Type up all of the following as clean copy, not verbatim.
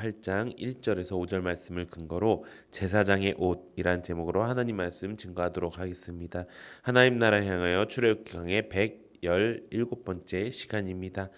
28장 1절에서 5절 말씀을 근거로 제사장의 옷이란 제목으로 하나님 말씀 증거하도록 하겠습니다. 하나님 나라 향하여 출애굽기강의 117번째 시간입니다.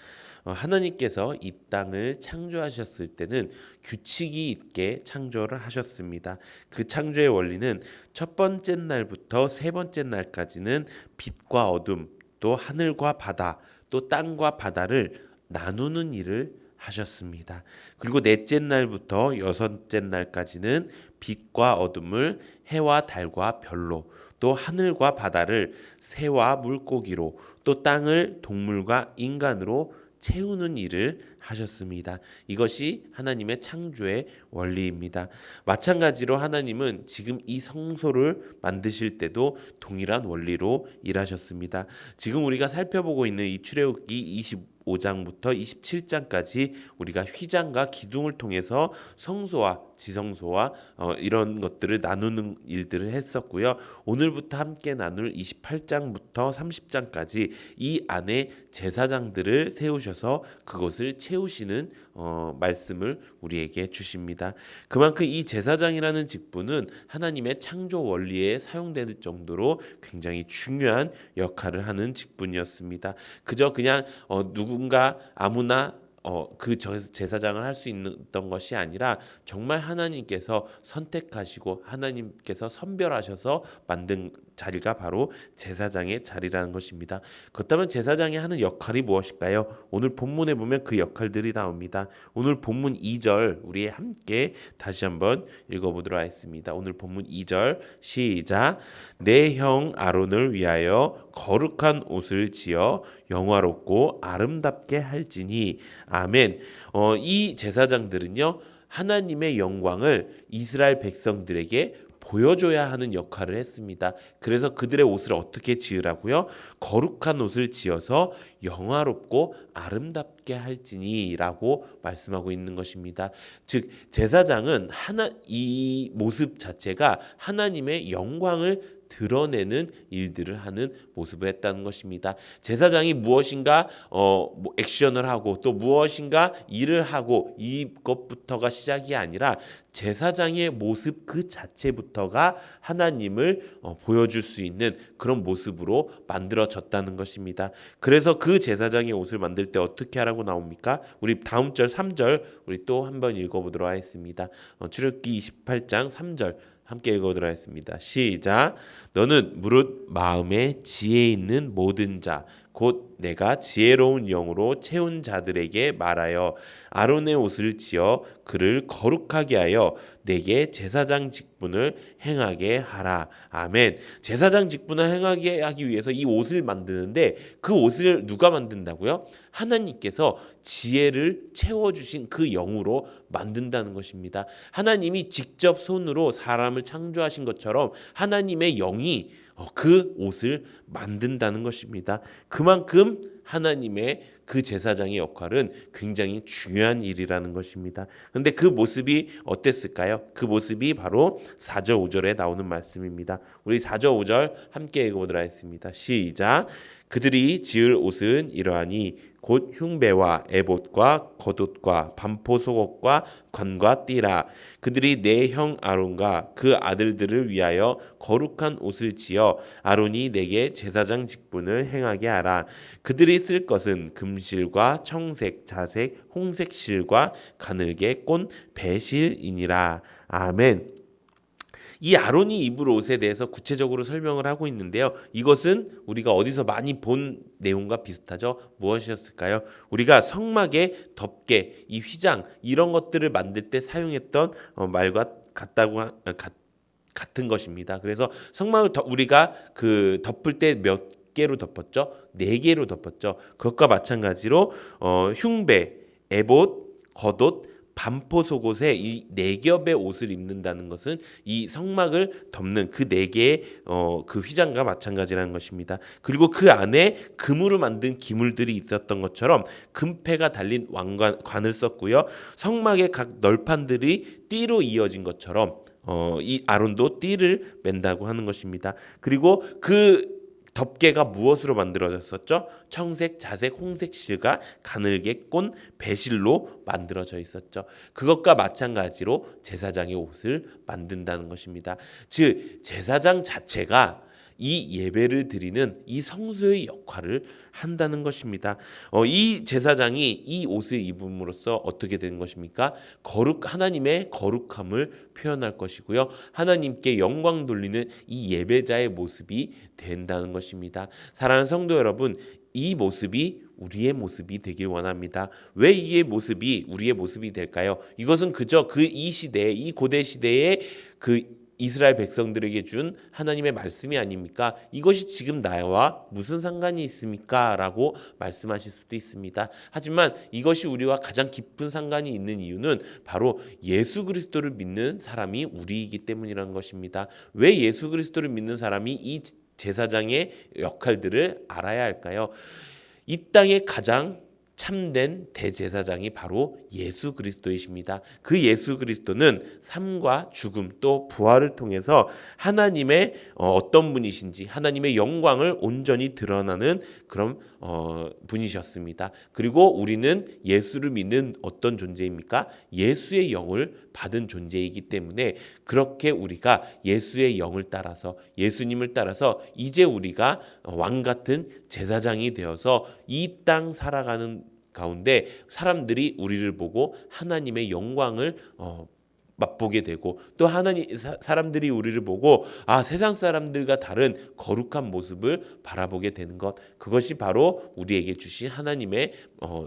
하나님께서 이 땅을 창조하셨을 때는 규칙이 있게 창조를 하셨습니다. 그 창조의 원리는 첫 번째 날부터 세 번째 날까지는 빛과 어둠, 또 하늘과 바다, 또 땅과 바다를 나누는 일을 하셨습니다. 그리고 넷째 날부터 여섯째 날까지는 빛과 어둠을 해와 달과 별로, 또 하늘과 바다를 새와 물고기로, 또 땅을 동물과 인간으로 채우는 일을 하셨습니다. 이것이 하나님의 창조의 원리입니다. 마찬가지로 하나님은 지금 이 성소를 만드실 때도 동일한 원리로 일하셨습니다. 지금 우리가 살펴보고 있는 이 출애굽기 25장부터 27장까지 우리가 휘장과 기둥을 통해서 성소와 지성소와 이런 것들을 나누는 일들을 했었고요. 오늘부터 함께 나눌 28장부터 30장까지 이 안에 제사장들을 세우셔서 그것을 채우시는 말씀을 우리에게 주십니다. 그만큼 이 제사장이라는 직분은 하나님의 창조 원리에 사용될 정도로 굉장히 중요한 역할을 하는 직분이었습니다. 그저 그냥 누군가 아무나 그 제사장을 할 수 있던 것이 아니라 정말 하나님께서 선택하시고 하나님께서 선별하셔서 만든 자리가 바로 제사장의 자리라는 것입니다. 그렇다면 제사장이 하는 역할이 무엇일까요? 오늘 본문에 보면 그 역할들이 나옵니다. 오늘 본문 2절 우리 함께 다시 한번 읽어보도록 하겠습니다. 오늘 본문 2절 시작. 내 형 아론을 위하여 거룩한 옷을 지어 영화롭고 아름답게 할지니 아멘. 이 제사장들은요 하나님의 영광을 이스라엘 백성들에게 보여줘야 하는 역할을 했습니다. 그래서 그들의 옷을 어떻게 지으라고요? 거룩한 옷을 지어서 영화롭고 아름답게 할지니라고 말씀하고 있는 것입니다. 즉 제사장은 이 모습 자체가 하나님의 영광을 드러내는 일들을 하는 모습을 했다는 것입니다. 제사장이 무엇인가 액션을 하고 또 무엇인가 일을 하고 이것부터가 시작이 아니라 제사장의 모습 그 자체부터가 하나님을 보여줄 수 있는 그런 모습으로 만들어졌다는 것입니다. 그래서 그 제사장의 옷을 만들 때 어떻게 하라고 나옵니까? 우리 다음 절 3절 우리 또 한번 읽어보도록 하겠습니다. 출애굽기 28장 3절 함께 읽어보도록 하겠습니다. 시작. 너는 무릇 마음에 지혜 있는 모든 자 곧 내가 지혜로운 영으로 채운 자들에게 말하여 아론의 옷을 지어 그를 거룩하게 하여 내게 제사장 직분을 행하게 하라. 아멘. 제사장 직분을 행하게 하기 위해서 이 옷을 만드는데 그 옷을 누가 만든다고요? 하나님께서 지혜를 채워주신 그 영으로 만든다는 것입니다. 하나님이 직접 손으로 사람을 창조하신 것처럼 하나님의 영이 그 옷을 만든다는 것입니다. 그만큼 하나님의 그 제사장의 역할은 굉장히 중요한 일이라는 것입니다. 그런데 그 모습이 어땠을까요? 그 모습이 바로 4절 5절에 나오는 말씀입니다. 우리 4절 5절 함께 읽어보도록 하겠습니다. 시작. 그들이 지을 옷은 이러하니 곧 흉배와 에봇과 겉옷과 반포 속옷과 관과 띠라. 그들이 내 형 아론과 그 아들들을 위하여 거룩한 옷을 지어 아론이 내게 제사장 직분을 행하게 하라. 그들이 쓸 것은 금실과 청색, 자색, 홍색 실과 가늘게 꼰 배실이니라. 아멘. 이 아론이 입을 옷에 대해서 구체적으로 설명을 하고 있는데요. 이것은 우리가 어디서 많이 본 내용과 비슷하죠. 무엇이었을까요? 우리가 성막에 덮개, 이 휘장 이런 것들을 만들 때 사용했던 말과 같은 것입니다. 그래서 성막을 우리가 그 덮을 때 몇 개로 덮었죠? 4개로 덮었죠. 그것과 마찬가지로 흉배, 에봇, 겉옷, 반포 속옷에 이 4겹의 옷을 입는다는 것은 이 성막을 덮는 그 4개의 그 휘장과 마찬가지라는 것입니다. 그리고 그 안에 금으로 만든 기물들이 있었던 것처럼 금패가 달린 왕관을 썼고요. 성막의 각 널판들이 띠로 이어진 것처럼 이 아론도 띠를 맨다고 하는 것입니다. 그리고 그 덮개가 무엇으로 만들어졌었죠? 청색, 자색, 홍색 실과 가늘게 꼰 배실로 만들어져 있었죠. 그것과 마찬가지로 제사장의 옷을 만든다는 것입니다. 즉 제사장 자체가 이 예배를 드리는 이 성소의 역할을 한다는 것입니다. 이 제사장이 이 옷을 입음으로써 어떻게 되는 것입니까? 하나님의 거룩함을 표현할 것이고요. 하나님께 영광 돌리는 이 예배자의 모습이 된다는 것입니다. 사랑하는 성도 여러분, 이 모습이 우리의 모습이 되길 원합니다. 왜 이 모습이 우리의 모습이 될까요? 이것은 그저 이 시대에, 이 고대 시대에 이스라엘 백성들에게 준 하나님의 말씀이 아닙니까? 이것이 지금 나와 무슨 상관이 있습니까? 라고 말씀하실 수도 있습니다. 하지만 이것이 우리와 가장 깊은 상관이 있는 이유는 바로 예수 그리스도를 믿는 사람이 우리이기 때문이라는 것입니다. 왜 예수 그리스도를 믿는 사람이 이 제사장의 역할들을 알아야 할까요? 이 땅의 가장 참된 대제사장이 바로 예수 그리스도이십니다. 그 예수 그리스도는 삶과 죽음 또 부활을 통해서 하나님의 어떤 분이신지 하나님의 영광을 온전히 드러나는 그런 분이셨습니다. 그리고 우리는 예수를 믿는 어떤 존재입니까? 예수의 영을 받은 존재이기 때문에 그렇게 우리가 예수의 영을 따라서 예수님을 따라서 이제 우리가 왕 같은 제사장이 되어서 이 땅 살아가는 가운데 사람들이 우리를 보고 하나님의 영광을 맛보게 되고 또 사람들이 우리를 보고 세상 사람들과 다른 거룩한 모습을 바라보게 되는 것, 그것이 바로 우리에게 주신 하나님의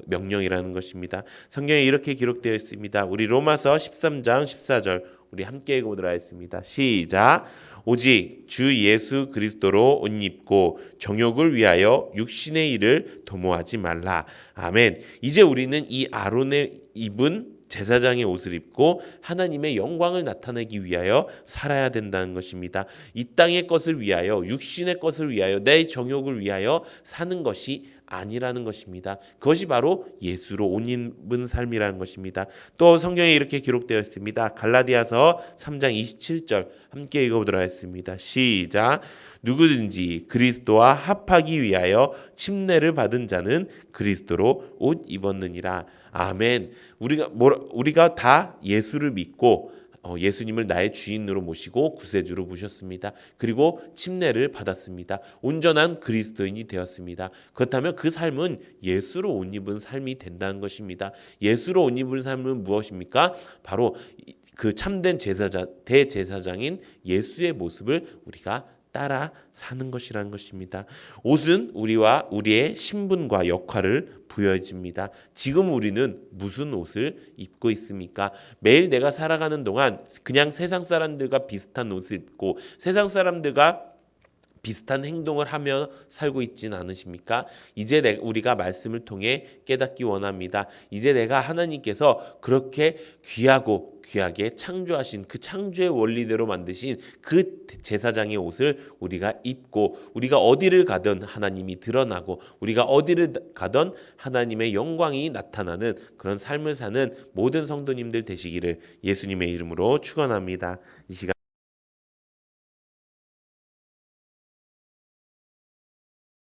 명령이라는 것입니다. 성경에 이렇게 기록되어 있습니다. 우리 로마서 13장 14절 우리 함께 읽어보도록 하겠습니다. 시작. 오직 주 예수 그리스도로 옷 입고 정욕을 위하여 육신의 일을 도모하지 말라. 아멘. 이제 우리는 이 아론의 입은 제사장의 옷을 입고 하나님의 영광을 나타내기 위하여 살아야 된다는 것입니다. 이 땅의 것을 위하여, 육신의 것을 위하여, 내 정욕을 위하여 사는 것이 아니라는 것입니다. 그것이 바로 예수로 옷 입은 삶이라는 것입니다. 또 성경에 이렇게 기록되어 있습니다. 갈라디아서 3장 27절 함께 읽어보도록 하겠습니다. 시작. 누구든지 그리스도와 합하기 위하여 침례를 받은 자는 그리스도로 옷 입었느니라. 아멘. 우리가 다 예수를 믿고 예수님을 나의 주인으로 모시고 구세주로 모셨습니다. 그리고 침례를 받았습니다. 온전한 그리스도인이 되었습니다. 그렇다면 그 삶은 예수로 옷 입은 삶이 된다는 것입니다. 예수로 옷 입은 삶은 무엇입니까? 바로 그 참된 대제사장인 예수의 모습을 우리가 따라 사는 것이라는 것입니다. 옷은 우리와 우리의 신분과 역할을 부여해줍니다. 지금 우리는 무슨 옷을 입고 있습니까? 매일 내가 살아가는 동안 그냥 세상 사람들과 비슷한 옷을 입고 세상 사람들과 비슷한 행동을 하며 살고 있지는 않으십니까? 이제 우리가 말씀을 통해 깨닫기 원합니다. 이제 내가 하나님께서 그렇게 귀하고 귀하게 창조하신 그 창조의 원리대로 만드신 그 제사장의 옷을 우리가 입고 우리가 어디를 가든 하나님이 드러나고 우리가 어디를 가든 하나님의 영광이 나타나는 그런 삶을 사는 모든 성도님들 되시기를 예수님의 이름으로 축원합니다. 이 시간